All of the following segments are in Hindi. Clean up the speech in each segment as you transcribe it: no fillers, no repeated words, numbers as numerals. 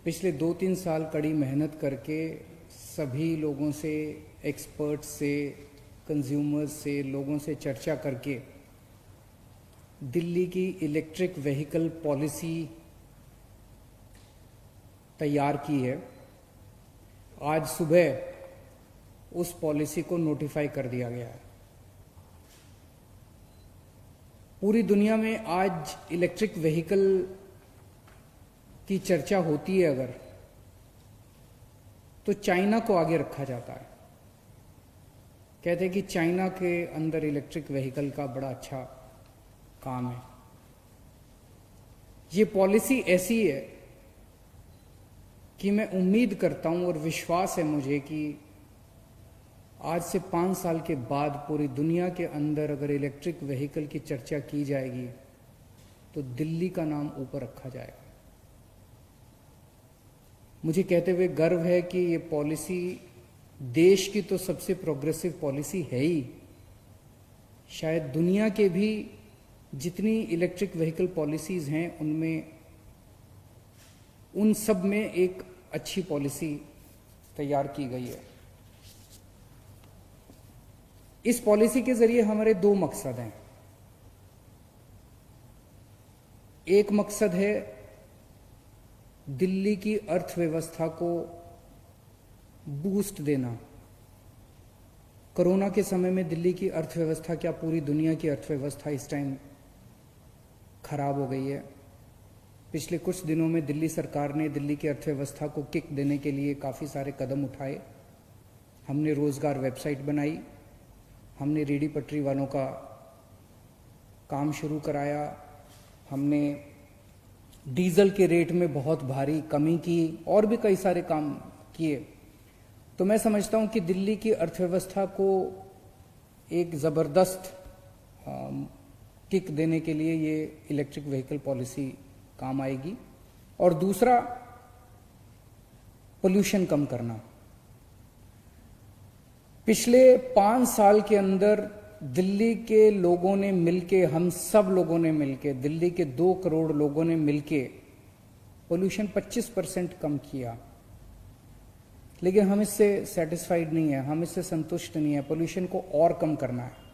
पिछले 2-3 साल कड़ी मेहनत करके सभी लोगों से, एक्सपर्ट से, कंज्यूमर्स से, लोगों से चर्चा करके दिल्ली की इलेक्ट्रिक व्हीकल पॉलिसी तैयार की है। आज सुबह उस पॉलिसी को नोटिफाई कर दिया गया है। पूरी दुनिया में आज इलेक्ट्रिक व्हीकल की चर्चा होती है अगर, तो चाइना को आगे रखा जाता है। कहते हैं कि चाइना के अंदर इलेक्ट्रिक व्हीकल का बड़ा अच्छा काम है। ये पॉलिसी ऐसी है कि मैं उम्मीद करता हूं और विश्वास है मुझे कि आज से 5 साल के बाद पूरी दुनिया के अंदर अगर इलेक्ट्रिक व्हीकल की चर्चा की जाएगी तो दिल्ली का नाम ऊपर रखा जाएगा। मुझे कहते हुए गर्व है कि ये पॉलिसी देश की तो सबसे प्रोग्रेसिव पॉलिसी है ही, शायद दुनिया के भी जितनी इलेक्ट्रिक व्हीकल पॉलिसीज हैं उनमें, उन सब में एक अच्छी पॉलिसी तैयार की गई है। इस पॉलिसी के जरिए हमारे 2 मकसद हैं। एक मकसद है दिल्ली की अर्थव्यवस्था को बूस्ट देना। कोरोना के समय में दिल्ली की अर्थव्यवस्था, क्या पूरी दुनिया की अर्थव्यवस्था इस टाइम खराब हो गई है। पिछले कुछ दिनों में दिल्ली सरकार ने दिल्ली की अर्थव्यवस्था को किक देने के लिए काफ़ी सारे कदम उठाए। हमने रोजगार वेबसाइट बनाई, हमने रेडी पटरी वालों का काम शुरू कराया, हमने डीजल के रेट में बहुत भारी कमी की और भी कई सारे काम किए। तो मैं समझता हूं कि दिल्ली की अर्थव्यवस्था को एक ज़बरदस्त किक देने के लिए ये इलेक्ट्रिक व्हीकल पॉलिसी काम आएगी। और दूसरा, पोल्यूशन कम करना। पिछले 5 साल के अंदर दिल्ली के लोगों ने मिलके, हम सब लोगों ने मिलके, दिल्ली के 2 करोड़ लोगों ने मिलके पोल्यूशन 25% कम किया। लेकिन हम इससे सेटिस्फाइड नहीं है, हम इससे संतुष्ट नहीं है। पोल्यूशन को और कम करना है।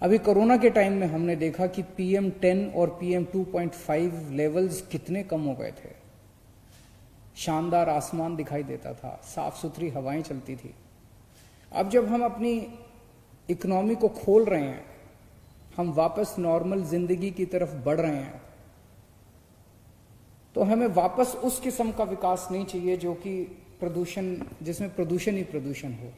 अभी कोरोना के टाइम में हमने देखा कि PM10 और PM2.5 लेवल्स कितने कम हो गए थे। शानदार आसमान दिखाई देता था, साफ सुथरी हवाएं चलती थी। अब जब हम अपनी इकोनॉमी को खोल रहे हैं, हम वापस नॉर्मल जिंदगी की तरफ बढ़ रहे हैं, तो हमें वापस उस किस्म का विकास नहीं चाहिए जो कि प्रदूषण, जिसमें प्रदूषण ही प्रदूषण हो।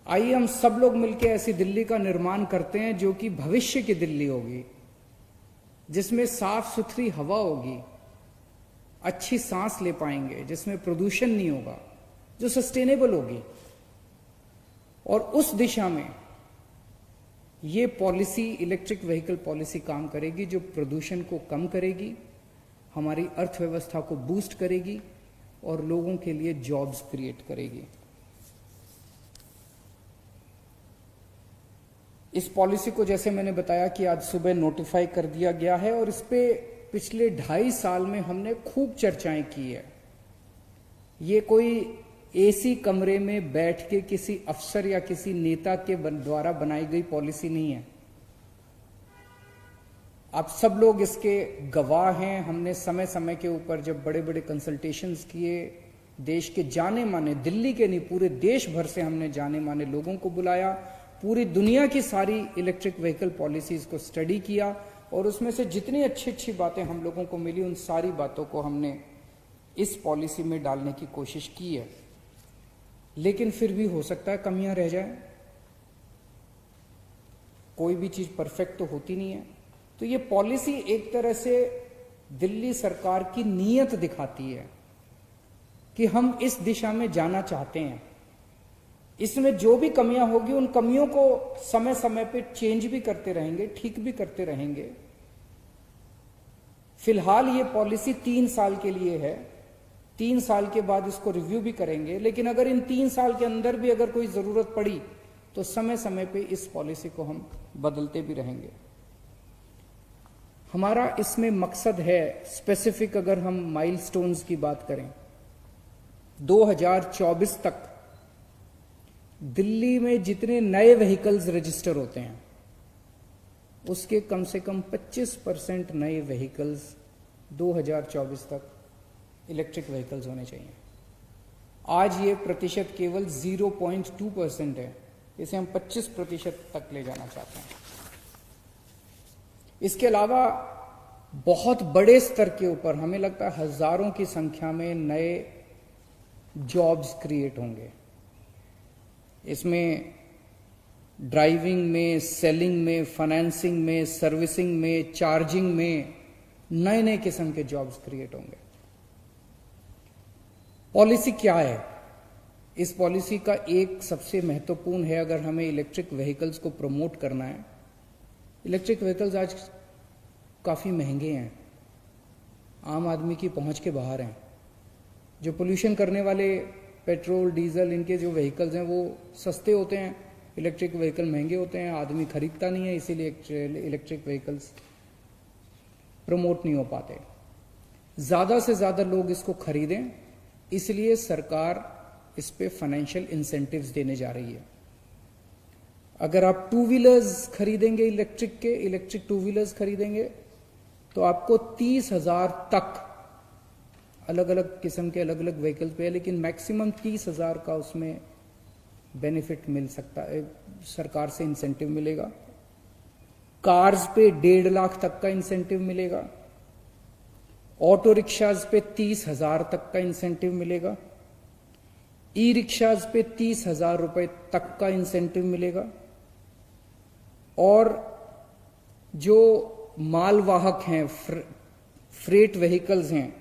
आइए हम सब लोग मिलकर ऐसी दिल्ली का निर्माण करते हैं जो कि भविष्य की दिल्ली होगी, जिसमें साफ सुथरी हवा होगी, अच्छी सांस ले पाएंगे, जिसमें प्रदूषण नहीं होगा, जो सस्टेनेबल होगी। और उस दिशा में ये पॉलिसी, इलेक्ट्रिक व्हीकल पॉलिसी काम करेगी, जो प्रदूषण को कम करेगी, हमारी अर्थव्यवस्था को बूस्ट करेगी और लोगों के लिए जॉब्स क्रिएट करेगी। इस पॉलिसी को, जैसे मैंने बताया कि आज सुबह नोटिफाई कर दिया गया है और इस पे पिछले 2.5 साल में हमने खूब चर्चाएं की है। ये कोई एसी कमरे में बैठ के किसी अफसर या किसी नेता के द्वारा बनाई गई पॉलिसी नहीं है। आप सब लोग इसके गवाह हैं। हमने समय समय के ऊपर जब बड़े बड़े कंसल्टेशंस किए, देश के जाने माने, दिल्ली के नहीं पूरे देश भर से हमने जाने माने लोगों को बुलाया, पूरी दुनिया की सारी इलेक्ट्रिक व्हीकल पॉलिसीज को स्टडी किया और उसमें से जितनी अच्छी अच्छी बातें हम लोगों को मिली, उन सारी बातों को हमने इस पॉलिसी में डालने की कोशिश की है। लेकिन फिर भी हो सकता है कमियां रह जाए। कोई भी चीज परफेक्ट तो होती नहीं है। तो ये पॉलिसी एक तरह से दिल्ली सरकार की नीयत दिखाती है कि हम इस दिशा में जाना चाहते हैं। इसमें जो भी कमियां होगी, उन कमियों को समय समय पे चेंज भी करते रहेंगे, ठीक भी करते रहेंगे। फिलहाल ये पॉलिसी 3 साल के लिए है। 3 साल के बाद इसको रिव्यू भी करेंगे। लेकिन अगर इन 3 साल के अंदर भी अगर कोई जरूरत पड़ी तो समय समय पे इस पॉलिसी को हम बदलते भी रहेंगे। हमारा इसमें मकसद है स्पेसिफिक, अगर हम माइलस्टोन्स की बात करें, 2024 तक दिल्ली में जितने नए व्हीकल्स रजिस्टर होते हैं उसके कम से कम 25% नए व्हीकल्स 2024 तक इलेक्ट्रिक व्हीकल्स होने चाहिए। आज ये प्रतिशत केवल 0.2% है, इसे हम 25% तक ले जाना चाहते हैं। इसके अलावा बहुत बड़े स्तर के ऊपर हमें लगता है हजारों की संख्या में नए जॉब्स क्रिएट होंगे। इसमें ड्राइविंग में, सेलिंग में, फाइनेंसिंग में, सर्विसिंग में, चार्जिंग में नए नए किस्म के जॉब्स क्रिएट होंगे। पॉलिसी क्या है? इस पॉलिसी का एक सबसे महत्वपूर्ण है, अगर हमें इलेक्ट्रिक व्हीकल्स को प्रमोट करना है। इलेक्ट्रिक व्हीकल्स आज काफी महंगे हैं, आम आदमी की पहुंच के बाहर हैं। जो पोल्यूशन करने वाले पेट्रोल, डीजल, इनके जो व्हीकल्स हैं वो सस्ते होते हैं, इलेक्ट्रिक व्हीकल महंगे होते हैं, आदमी खरीदता नहीं है, इसीलिए इलेक्ट्रिक व्हीकल्स प्रमोट नहीं हो पाते। ज्यादा से ज्यादा लोग इसको खरीदें, इसलिए सरकार इस पे फाइनेंशियल इंसेंटिव्स देने जा रही है। अगर आप टू व्हीलर्स खरीदेंगे, इलेक्ट्रिक टू व्हीलर्स खरीदेंगे तो आपको 30,000 तक अलग अलग किस्म के अलग अलग व्हीकल्स पे है, लेकिन मैक्सिमम 30,000 का उसमें बेनिफिट मिल सकता है, सरकार से इंसेंटिव मिलेगा। कार्स पे 1.5 लाख तक का इंसेंटिव मिलेगा। ऑटो रिक्शाज पे 30,000 तक का इंसेंटिव मिलेगा। ई रिक्शाज पे 30,000 रुपए तक का इंसेंटिव मिलेगा। और जो मालवाहक हैं, फ्रेट व्हीकल्स हैं,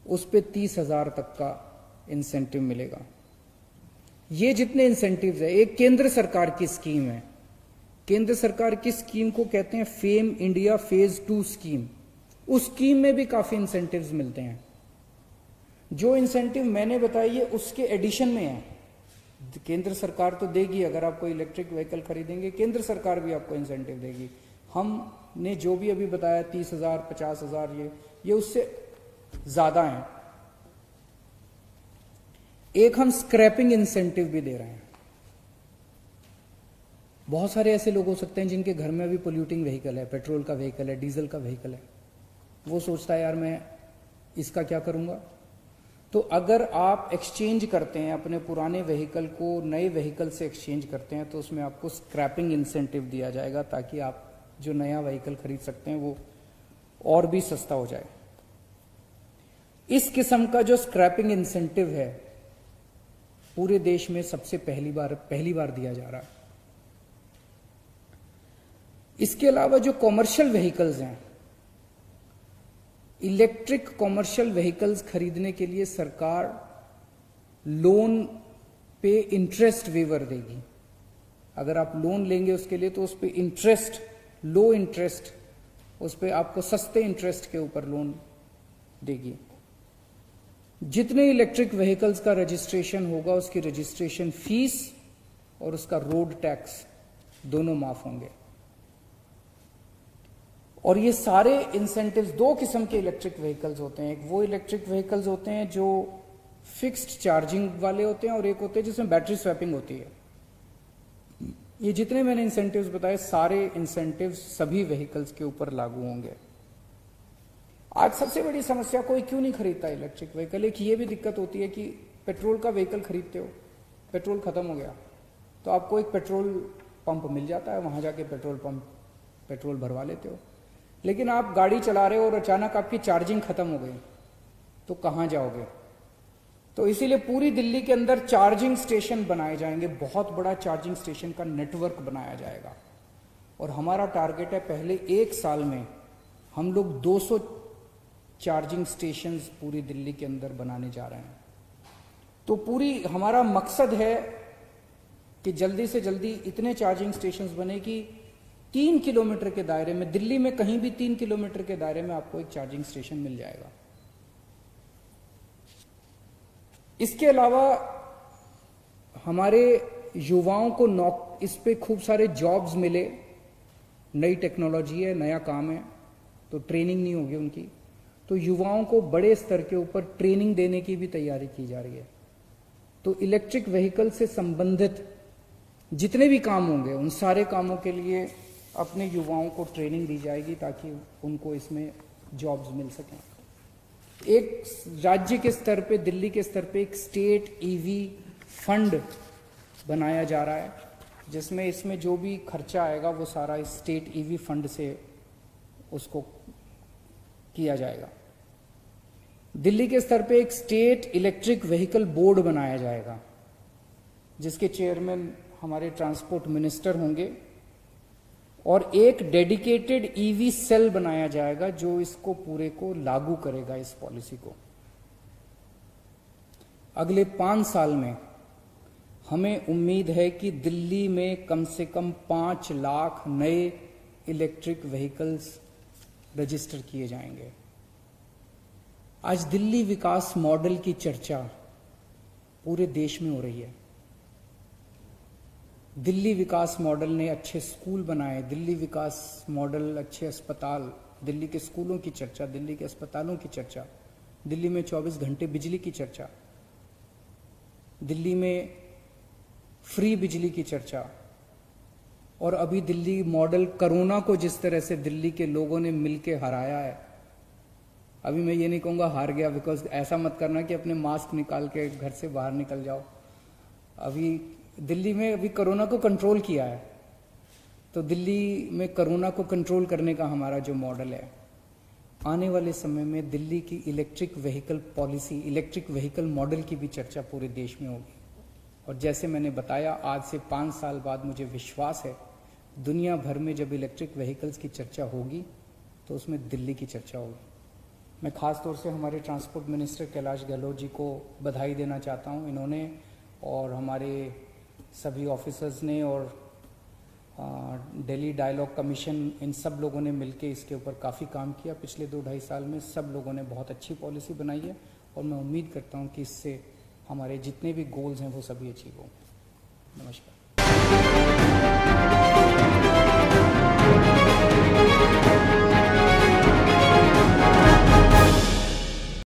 उस पे 30,000 तक का इंसेंटिव मिलेगा। ये जितने इंसेंटिव्स है, एक केंद्र सरकार की स्कीम है। केंद्र सरकार की स्कीम को कहते हैं फेम इंडिया फेज 2 स्कीम। उस स्कीम में भी काफी इंसेंटिव्स मिलते हैं। जो इंसेंटिव मैंने बताई है उसके एडिशन में है। केंद्र सरकार तो देगी, अगर आप कोई इलेक्ट्रिक व्हीकल खरीदेंगे केंद्र सरकार भी आपको इंसेंटिव देगी। हमने जो भी अभी बताया 30,000, 50,000, ये उससे ज्यादा है। एक हम स्क्रैपिंग इंसेंटिव भी दे रहे हैं। बहुत सारे ऐसे लोग हो सकते हैं जिनके घर में अभी पोल्यूटिंग व्हीकल है, पेट्रोल का व्हीकल है, डीजल का व्हीकल है। वो सोचता है यार मैं इसका क्या करूंगा। तो अगर आप एक्सचेंज करते हैं, अपने पुराने व्हीकल को नए व्हीकल से एक्सचेंज करते हैं, तो उसमें आपको स्क्रैपिंग इंसेंटिव दिया जाएगा, ताकि आप जो नया व्हीकल खरीद सकते हैं वो और भी सस्ता हो जाए। इस किस्म का जो स्क्रैपिंग इंसेंटिव है पूरे देश में सबसे पहली बार दिया जा रहा है। इसके अलावा जो कॉमर्शियल व्हीकल्स हैं, इलेक्ट्रिक कॉमर्शियल व्हीकल्स खरीदने के लिए सरकार लोन पे इंटरेस्ट वेवर देगी। अगर आप लोन लेंगे उसके लिए तो उस पे इंटरेस्ट, लो इंटरेस्ट, उस पे आपको सस्ते इंटरेस्ट के ऊपर लोन देगी। जितने इलेक्ट्रिक व्हीकल्स का रजिस्ट्रेशन होगा उसकी रजिस्ट्रेशन फीस और उसका रोड टैक्स दोनों माफ होंगे। और ये सारे इंसेंटिव्स, दो किस्म के इलेक्ट्रिक व्हीकल्स होते हैं। एक वो इलेक्ट्रिक व्हीकल्स होते हैं जो फिक्स्ड चार्जिंग वाले होते हैं, और एक होते हैं जिसमें बैटरी स्वैपिंग होती है। ये जितने मैंने इंसेंटिव्स बताए, सारे इंसेंटिव्स सभी व्हीकल्स के ऊपर लागू होंगे। आज सबसे बड़ी समस्या, कोई क्यों नहीं खरीदता इलेक्ट्रिक व्हीकल। एक ये भी दिक्कत होती है कि पेट्रोल का व्हीकल खरीदते हो, पेट्रोल खत्म हो गया तो आपको एक पेट्रोल पंप मिल जाता है, वहां जाके पेट्रोल भरवा लेते हो। लेकिन आप गाड़ी चला रहे हो और अचानक आपकी चार्जिंग खत्म हो गई तो कहां जाओगे। तो इसीलिए पूरी दिल्ली के अंदर चार्जिंग स्टेशन बनाए जाएंगे, बहुत बड़ा चार्जिंग स्टेशन का नेटवर्क बनाया जाएगा। और हमारा टारगेट है पहले 1 साल में हम लोग 200 चार्जिंग स्टेशंस पूरी दिल्ली के अंदर बनाने जा रहे हैं। तो पूरी हमारा मकसद है कि जल्दी से जल्दी इतने चार्जिंग स्टेशंस बने कि 3 किलोमीटर के दायरे में, दिल्ली में कहीं भी 3 किलोमीटर के दायरे में आपको एक चार्जिंग स्टेशन मिल जाएगा। इसके अलावा हमारे युवाओं को इस पे खूब सारे जॉब्स मिले। नई टेक्नोलॉजी है, नया काम है, तो ट्रेनिंग नहीं होगी उनकी। तो युवाओं को बड़े स्तर के ऊपर ट्रेनिंग देने की भी तैयारी की जा रही है। तो इलेक्ट्रिक व्हीकल से संबंधित जितने भी काम होंगे उन सारे कामों के लिए अपने युवाओं को ट्रेनिंग दी जाएगी ताकि उनको इसमें जॉब्स मिल सकें। एक राज्य के स्तर पे, दिल्ली के स्तर पे एक स्टेट ईवी फंड बनाया जा रहा है, जिसमें इसमें जो भी खर्चा आएगा वो सारा इस स्टेट ईवी फंड से उसको किया जाएगा। दिल्ली के स्तर पे एक स्टेट इलेक्ट्रिक व्हीकल बोर्ड बनाया जाएगा, जिसके चेयरमैन हमारे ट्रांसपोर्ट मिनिस्टर होंगे, और एक डेडिकेटेड ईवी सेल बनाया जाएगा जो इसको पूरे को लागू करेगा, इस पॉलिसी को। अगले 5 साल में हमें उम्मीद है कि दिल्ली में कम से कम 5 लाख नए इलेक्ट्रिक व्हीकल्स रजिस्टर किए जाएंगे। आज दिल्ली विकास मॉडल की चर्चा पूरे देश में हो रही है। दिल्ली विकास मॉडल ने अच्छे स्कूल बनाए, दिल्ली विकास मॉडल अच्छे अस्पताल, दिल्ली के स्कूलों की चर्चा, दिल्ली के अस्पतालों की चर्चा, दिल्ली में 24 घंटे बिजली की चर्चा, दिल्ली में फ्री बिजली की चर्चा, और अभी दिल्ली मॉडल कोरोना को जिस तरह से दिल्ली के लोगों ने मिलके हराया है। अभी मैं ये नहीं कहूँगा हार गया, बिकॉज ऐसा मत करना कि अपने मास्क निकाल के घर से बाहर निकल जाओ। अभी दिल्ली में अभी कोरोना को कंट्रोल किया है, तो दिल्ली में कोरोना को कंट्रोल करने का हमारा जो मॉडल है, आने वाले समय में दिल्ली की electric vehicle policy, electric vehicle model की भी चर्चा पूरे देश में होगी। और जैसे मैंने बताया, आज से 5 साल बाद मुझे विश्वास है दुनिया भर में जब इलेक्ट्रिक व्हीकल्स की चर्चा होगी तो उसमें दिल्ली की चर्चा होगी। मैं खास तौर से हमारे ट्रांसपोर्ट मिनिस्टर कैलाश गहलोत जी को बधाई देना चाहता हूं। इन्होंने और हमारे सभी ऑफिसर्स ने और दिल्ली डायलॉग कमीशन, इन सब लोगों ने मिलकर इसके ऊपर काफ़ी काम किया। पिछले 2-2.5 साल में सब लोगों ने बहुत अच्छी पॉलिसी बनाई है, और मैं उम्मीद करता हूं कि इससे हमारे जितने भी गोल्स हैं वो सभी अचीव होंगे। नमस्कार।